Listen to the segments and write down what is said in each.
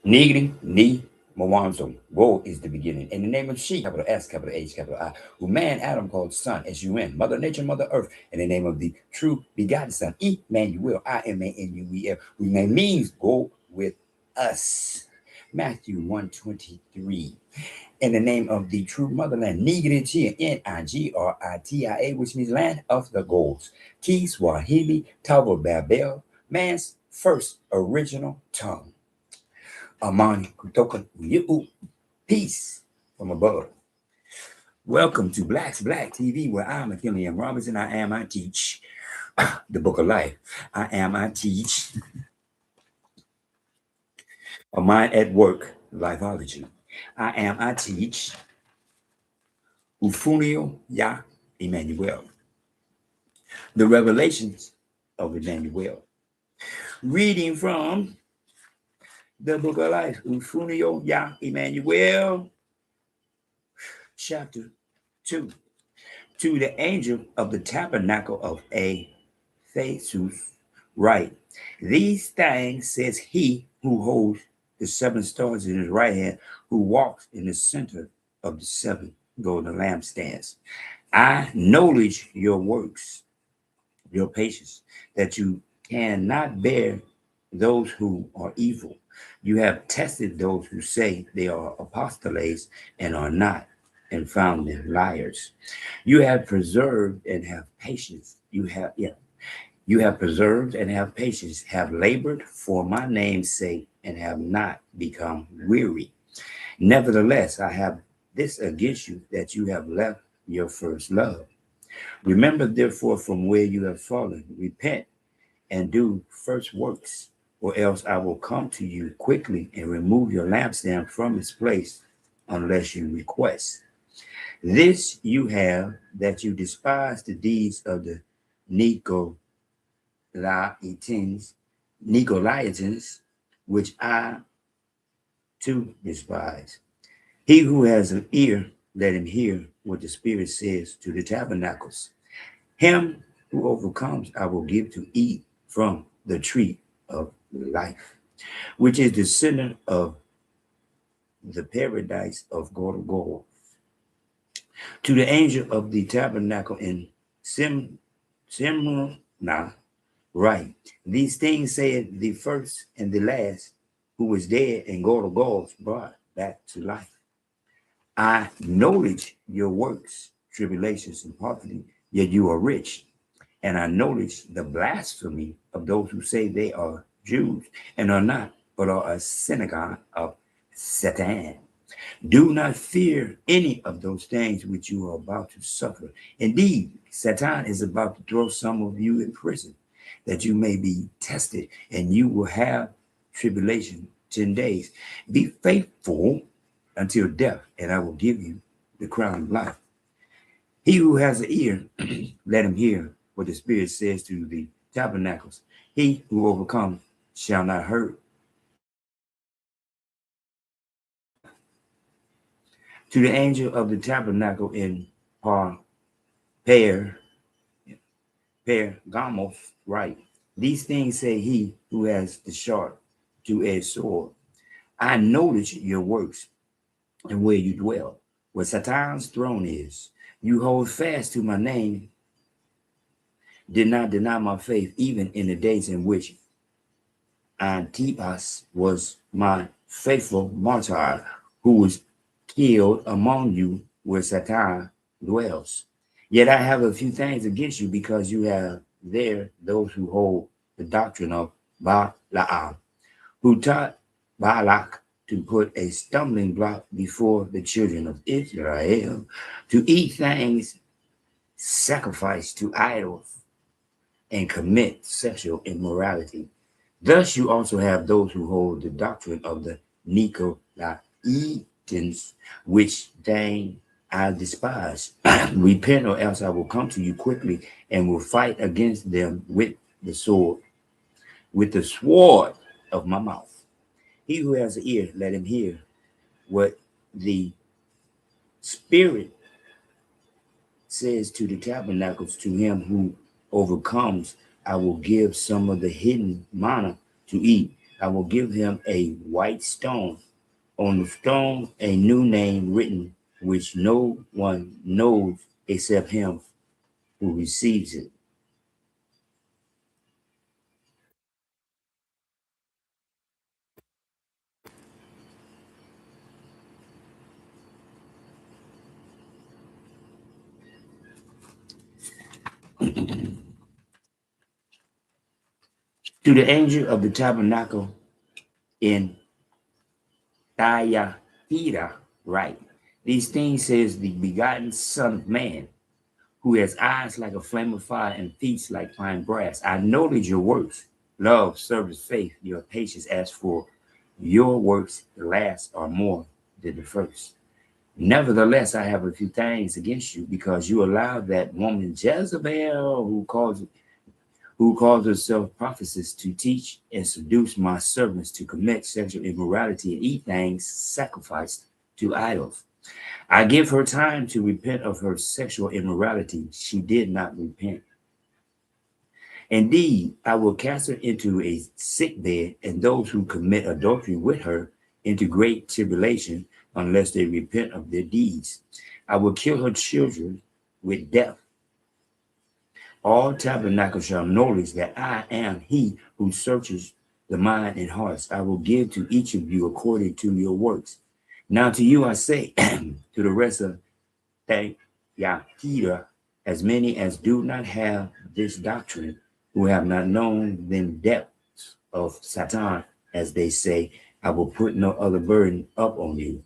Nigri, ni, Mawanzo. Woe is the beginning. In the name of she, capital S, capital H, capital I, who man Adam called son, S-U-N, Mother Nature, Mother Earth, in the name of the true begotten Son, Emmanuel, I-M-A-N-U-E-L, who name means go with us. Matthew 1:23. In the name of the true motherland, Nigritia, N-I-G-R-I-T-I-A, which means land of the gods. Kiswahili, Tavo Babel, man's first original tongue. Amani kutoka Yu. Peace from above. Welcome to Blacks Black TV, where I'm McKinley M. Robinson. I teach the book of life. I teach a mind at work, lifeology. I teach Ufunio Ya Emmanuel, the revelations of Emmanuel. Reading from the book of life, Ufunio Ya Emmanuel, chapter 2. To the angel of the tabernacle of Ephesus, write, these things says he who holds the seven stars in his right hand, who walks in the center of the seven golden lampstands. I acknowledge your works, your patience, that you cannot bear those who are evil. You have tested those who say they are apostles and are not, and found them liars. You have preserved and have patience. You have preserved and have patience, have labored for my name's sake, and have not become weary. Nevertheless, I have this against you, that you have left your first love. Remember, therefore, from where you have fallen, repent and do first works, or else I will come to you quickly and remove your lampstand from its place, unless you request. This you have, that you despise the deeds of the Nicolaitans, which I too despise. He who has an ear, let him hear what the Spirit says to the tabernacles. Him who overcomes, I will give to eat from the tree of life, which is the center of the paradise of God. To the angel of the tabernacle in Simna, right. These things said the first and the last, who was dead and God brought back to life. I acknowledge your works, tribulations, and poverty, yet you are rich. And I acknowledge the blasphemy of those who say they are Jews and are not, but are a synagogue of Satan. Do not fear any of those things which you are about to suffer. Indeed, Satan is about to throw some of you in prison, that you may be tested, and you will have tribulation 10 days. Be faithful until death, and I will give you the crown of life. He who has an ear, let him hear what the Spirit says to the tabernacles. He who overcomes shall not hurt. To the angel of the tabernacle in Per Pergamos, right. These things say he who has the sharp two-edged sword. I notice your works and where you dwell, where Satan's throne is. You hold fast to my name, did not deny my faith, even in the days in which Antipas was my faithful martyr, who was killed among you where Satan dwells. Yet I have a few things against you, because you have there those who hold the doctrine of Balaam, who taught Balak to put a stumbling block before the children of Israel, to eat things sacrificed to idols and commit sexual immorality. Thus you also have those who hold the doctrine of the Nicolaitans, which thing I despise. Repent, or else I will come to you quickly and will fight against them with the sword of my mouth. He who has an ear, let him hear what the Spirit says to the tabernacles. To him who overcomes, I will give some of the hidden manna to eat, I will give him a white stone. On the stone, a new name written, which no one knows except him who receives it. To the angel of the tabernacle in Thyatira, write, these things says the begotten Son of Man, who has eyes like a flame of fire and feet like fine brass. I noted your works, love, service, faith, your patience. As for your works, the last are more than the first. Nevertheless, I have a few things against you, because you allowed that woman Jezebel, who calls herself prophetess, to teach and seduce my servants to commit sexual immorality and eat things sacrificed to idols. I give her time to repent of her sexual immorality. She did not repent. Indeed, I will cast her into a sick bed, and those who commit adultery with her into great tribulation, unless they repent of their deeds. I will kill her children with death. All tabernacles shall acknowledge that I am he who searches the mind and hearts. I will give to each of you according to your works. Now to you I say, to the rest of Thyatira, as many as do not have this doctrine, who have not known the depths of Satan, as they say, I will put no other burden up on you.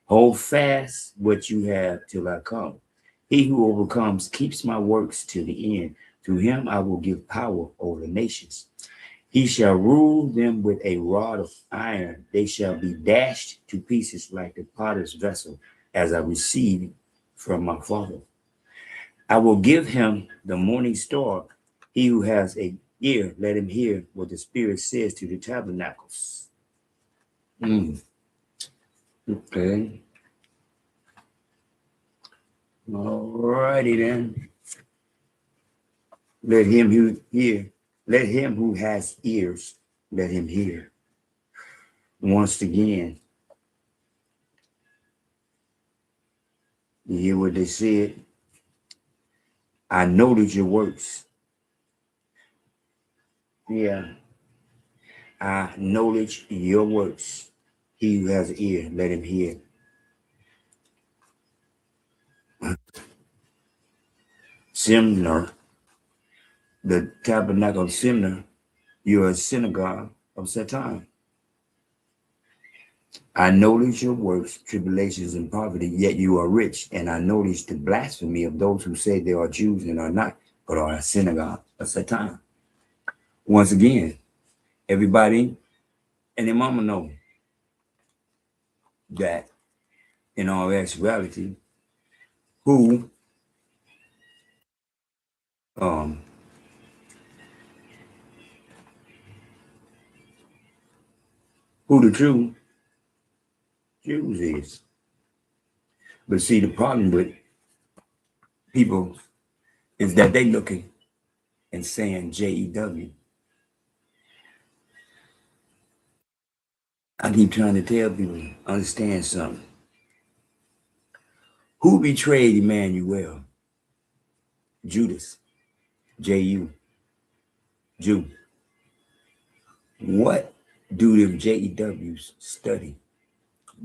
Hold fast what you have till I come. He who overcomes keeps my works till the end. To him I will give power over the nations. He shall rule them with a rod of iron. They shall be dashed to pieces like the potter's vessel, as I received from my Father. I will give him the morning star. He who has a ear, let him hear what the Spirit says to the tabernacles. Okay. All righty then. Let him who hear, let him who has ears, let him hear. Once again, you hear what they said? I noted your works. Yeah, I noted your works. He who has an ear, let him hear. Simner, the tabernacle of Simner, you are a synagogue of Satan. I notice your works, tribulations, and poverty, yet you are rich. And I notice the blasphemy of those who say they are Jews and are not, but are a synagogue of Satan. Once again, everybody and their mama know that in all actuality, who um who the true Jews is. But see, the problem with people is that they looking and saying JEW. I keep trying to tell people, understand something. Who betrayed Emmanuel? Judas. J-U. Jew. What do them JEWs study?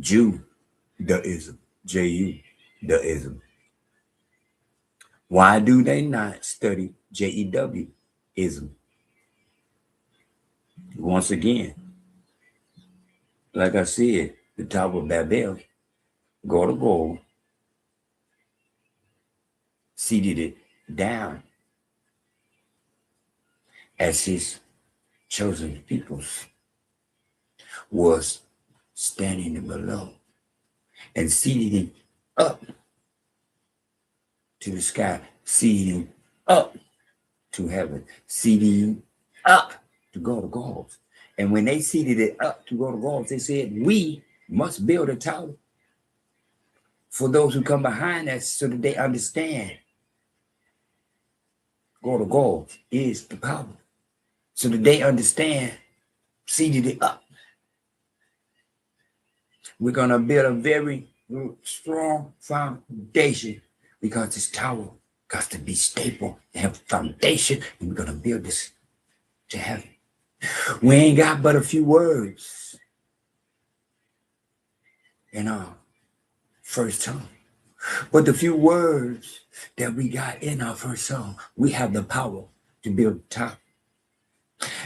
Judaism. J-U. Deism. Why do they not study JEW-ism? Once again, like I said, the Tower of Babel, God of gold, seated it down as his chosen peoples was standing below and seated him up to the sky, seated him up to heaven, seated him up to go to gods. And when they seated it up to go to gods, they said, we must build a tower for those who come behind us so that they understand God of gods is the power. So that they understand seeded it up. We're going to build a very strong foundation because this tower got to be stable and have a foundation, and we're going to build this to heaven. We ain't got but a few words in our first tongue. But the few words that we got in our first song, we have the power to build the top.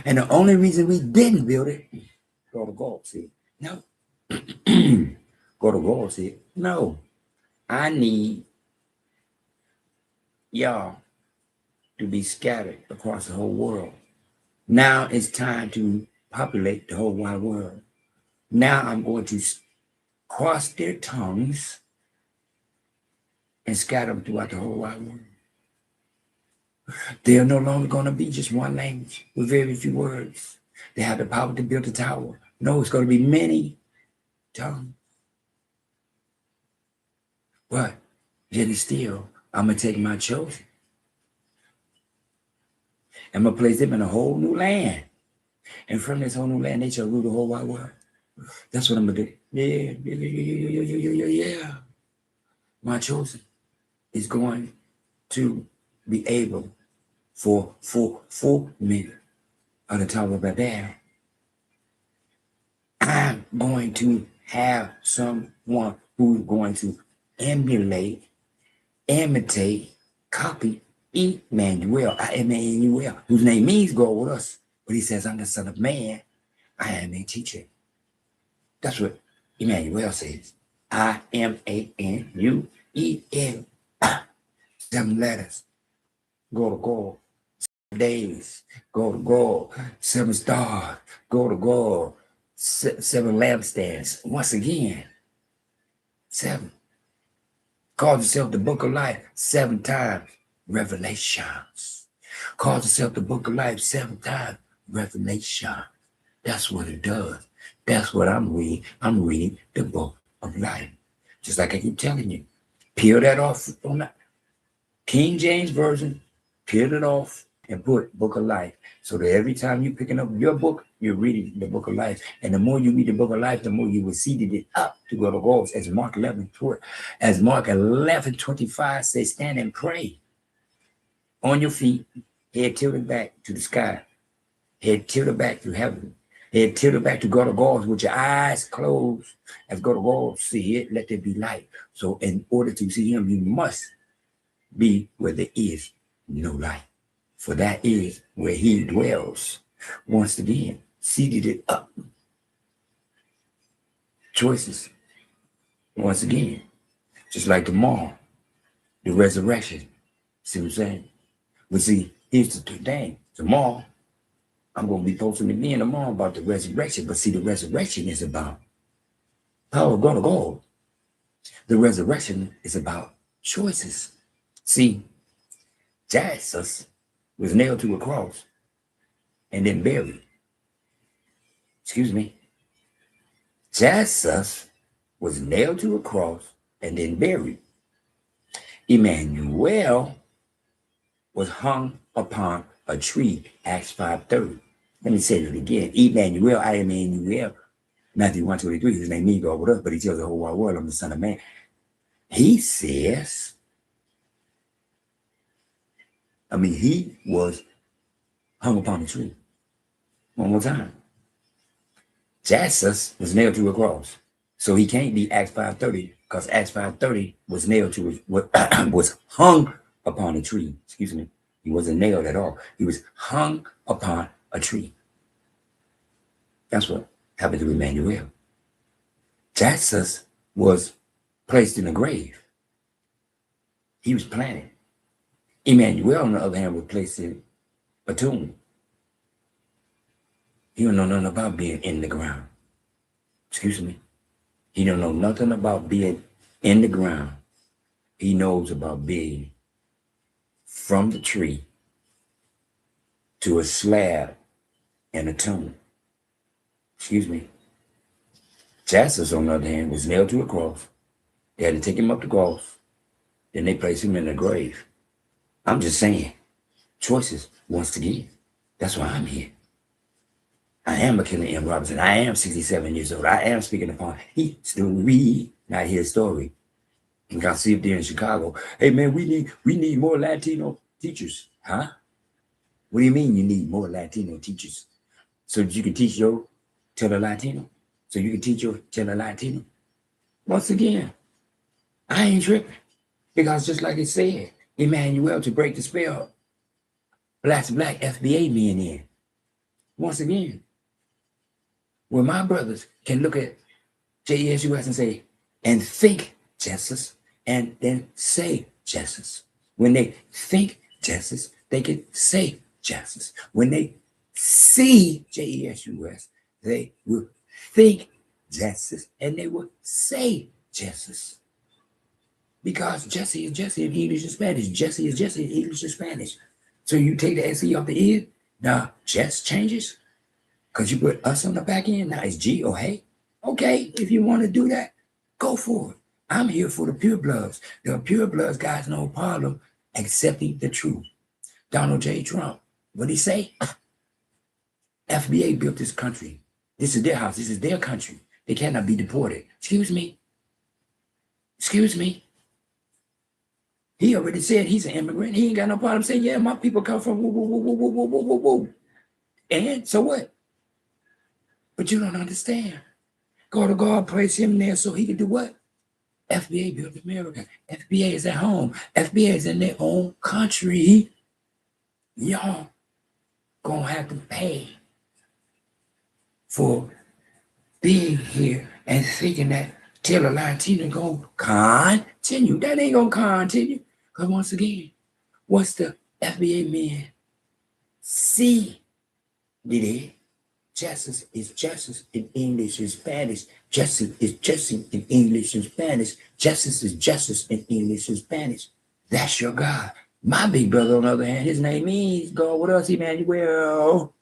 And the only reason we didn't build it, go to God said, no. Go to God said, no. I need y'all to be scattered across the whole world. Now it's time to populate the whole wide world. Now I'm going to cross their tongues and scatter them throughout the whole wide world. They're no longer going to be just one language with very few words. They have the power to build a tower. No, it's going to be many tongues. But yet and still, I'm going to take my chosen. I'm going to place them in a whole new land. And from this whole new land, they shall rule the whole wide world. That's what I'm going to do. Yeah. My chosen is going to be able for 4 minutes of the Tower of Babel. I'm going to have someone who's going to emulate, imitate, copy Imanuel, Imanuel, whose name means God with us. But he says, I'm the Son of Man. I am a teacher. That's what Imanuel says. Imanuel. 7 letters. Go to God. 7 days. Go to God. 7 stars. Go to God. 7 lampstands. Once again, 7. Calls itself the book of life 7 times. Revelations. Calls itself the book of life 7 times. Revelation. That's what it does. That's what I'm reading. I'm reading the book of life. Just like I keep telling you. Peel that off on the King James Version. Peel it off and put book of life. So that every time you're picking up your book, you're reading the book of life. And the more you read the book of life, the more you will seeded it up to go to goals. As Mark 11:25 says, stand and pray on your feet, head tilted back to the sky, head tilted back to heaven, head tilted back to God of goals with your eyes closed. As God of goals see it, let there be light. So in order to see him, you must be where there is no light. For that is where he dwells. Once again, seeded it up. Choices. Once again, just like tomorrow, the resurrection. See what I'm saying? But see, here's the thing. Tomorrow, I'm going to be posting again tomorrow about the resurrection. But see, the resurrection is about power of God of gold. The resurrection is about choices. See, Jesus was nailed to a cross and then buried. Excuse me. Jesus was nailed to a cross and then buried. Imanuel was hung upon a tree, Acts 5:30. Let me say it again. Imanuel, I am Emmanuel. Matthew 1:23, his name means God with us, but he tells the whole wide world, I'm the Son of Man. He says, he was hung upon a tree. One more time. Jesus was nailed to a cross. So he can't be Acts 5:30 because Acts 5:30 was nailed to was hung upon a tree. Excuse me. He wasn't nailed at all. He was hung upon a tree. That's what happened to Emmanuel. Jesus was placed in a grave. He was planted. Emmanuel, on the other hand, was placed in a tomb. He don't know nothing about being in the ground. Excuse me. He don't know nothing about being in the ground. He knows about being from the tree to a slab and a tomb. Excuse me. Jesus, on the other hand, was nailed to a cross. They had to take him up the cross. Then they placed him in a grave. I'm just saying, choices once again. That's why I'm here. I am McKinley M. Robinson. I am 67 years old. I am speaking upon history, not his story. And I see if they're in Chicago. Hey man, we need more Latino teachers. Huh? What do you mean you need more Latino teachers? So that you can teach your tell a Latino? So you can teach your tell a Latino? Once again, I ain't tripping. Because just like it said, Imanuel, to break the spell, Black FBA men in. Once again, when my brothers can look at JESUS and say, and think justice, and then say justice. When they think justice, they can say justice. When they see JESUS, they will think justice, and they will say justice. Because Jesse is Jesse in English and Spanish. Jesse is Jesse in English and Spanish. So you take the SE off the end, now Jess changes. Because you put us on the back end, now it's G or hey. Okay, if you want to do that, go for it. I'm here for the pure bloods. The pure bloods guys, no problem accepting the truth. Donald J. Trump, what'd he say? FBA built this country. This is their house. This is their country. They cannot be deported. Excuse me. Excuse me. He already said he's an immigrant. He ain't got no problem saying, yeah, my people come from woo, woo, woo, woo, woo, woo, woo, woo. And so what? But you don't understand. God placed him there so he could do what? FBA built America. FBA is at home. FBA is in their own country. Y'all gonna have to pay for being here and thinking that till a Latino gonna continue. That ain't gonna continue. Because once again, what's the FBA men see? Did it? Justice is justice in English and Spanish. Justice is justice in English and Spanish. Justice is justice in English and Spanish. That's your God. My big brother, on the other hand, his name is God with us, Imanuel.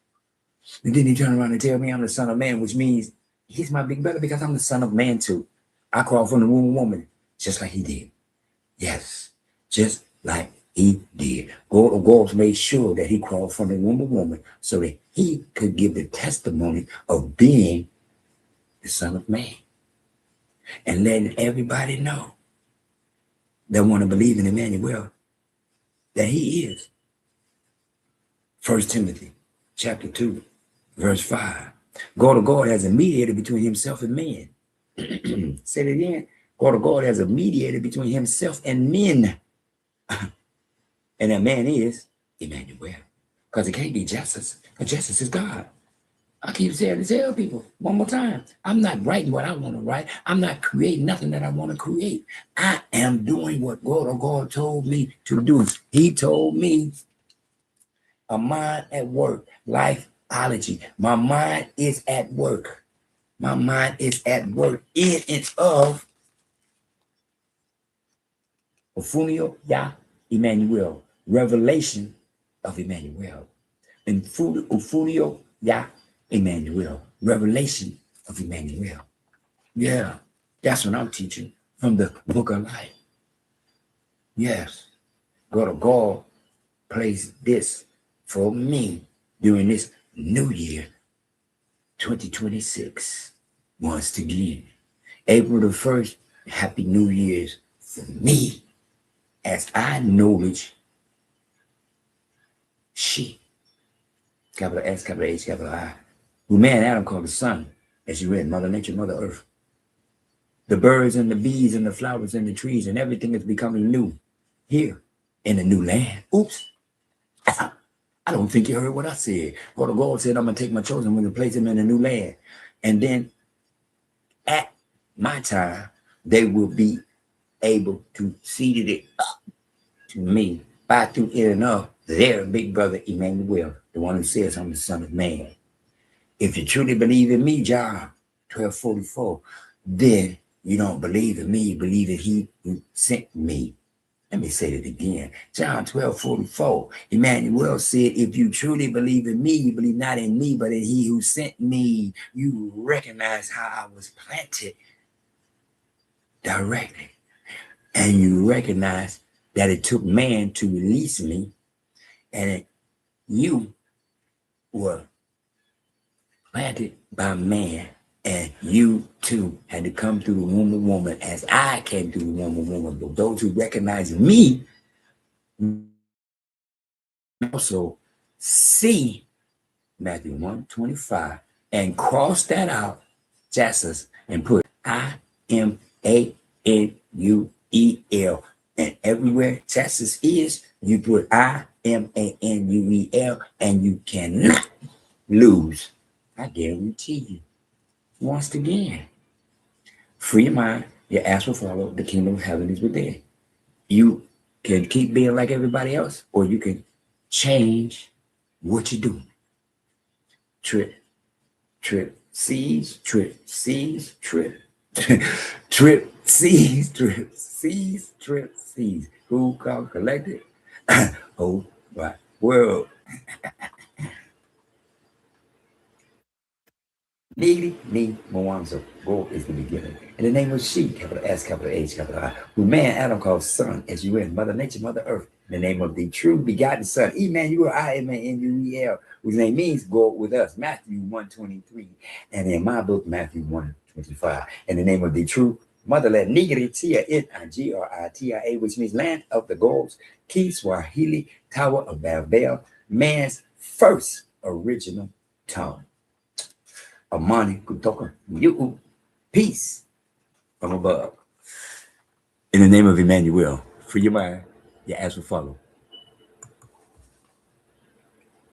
And then he turned around and tell me I'm the son of man, which means he's my big brother because I'm the son of man too. I crawled from the womb of woman, just like he did. Yes, just like he did. God made sure that he crawled from the womb of woman so that he could give the testimony of being the son of man. And letting everybody know that want to believe in Emmanuel that he is. 1 Timothy chapter 2, verse 5. God has a mediator between himself and men. Say it again. God has a mediator between himself and men. And that man is Emmanuel. Because it can't be justice. Because justice is God. I keep saying to tell people one more time. I'm not writing what I want to write. I'm not creating nothing that I want to create. I am doing what God told me to do. He told me a mind at work, lifeology. My mind is at work. My mind is at work in and of Ofunio Ya Emmanuel. Revelation of Emmanuel. And Ofunio Ya Emmanuel. Revelation of Emmanuel. Yeah, that's what I'm teaching from the book of life. Yes, God placed this for me during this new year, 2026. Once again, April the 1st, Happy New Year's for me, as I acknowledge she, capital S, capital H, capital I, who man Adam called the sun, as you read, Mother Nature, Mother Earth. The birds and the bees and the flowers and the trees and everything is becoming new here in the new land. Oops. I don't think you heard what I said. God said, I'm going to take my chosen one and place them in a new land. And then at my time, they will be able to seed it up to me by through in and of their big brother Emmanuel, the one who says I'm the son of man. If you truly believe in me, John 12:44, then you don't believe in me, you believe in he who sent me. Let me say it again. John 12:44. Emmanuel said, if you truly believe in me, you believe not in me, but in he who sent me. You recognize how I was planted directly. And you recognize that it took man to release me. And you were planted implanted by man, and you too had to come through the womb of woman as I came through the womb of woman. But those who recognize me also see Matthew 1:25 and cross that out, Jesus, and put Imanuel. And everywhere Jesus is, you put Imanuel, and you cannot lose. I guarantee you. Once again, free your mind, your ass will follow, the kingdom of heaven is within. You can keep being like everybody else, or you can change what you do. Trip, seize, trip, seize, trip. Trip, seize, trip, seize, trip, seize. Who called collected? Oh, my world. Needy, me, Moanzo. Gold is the beginning. In the name of she, capital S, capital H, capital I, who man Adam called son, as you in Mother Nature, Mother Earth, in the name of the true begotten Son, Emmanuel, Imanuel, whose name means go with us, Matthew 1:23, and in my book, Matthew 1:25, in the name of the true motherland, Nigri Tia It Gritia, which means land of the gods, Key Swahili, Tower of Babel, man's first original tongue. Amani kutoka you, peace from above. In the name of Emmanuel, free your mind, your ass will follow.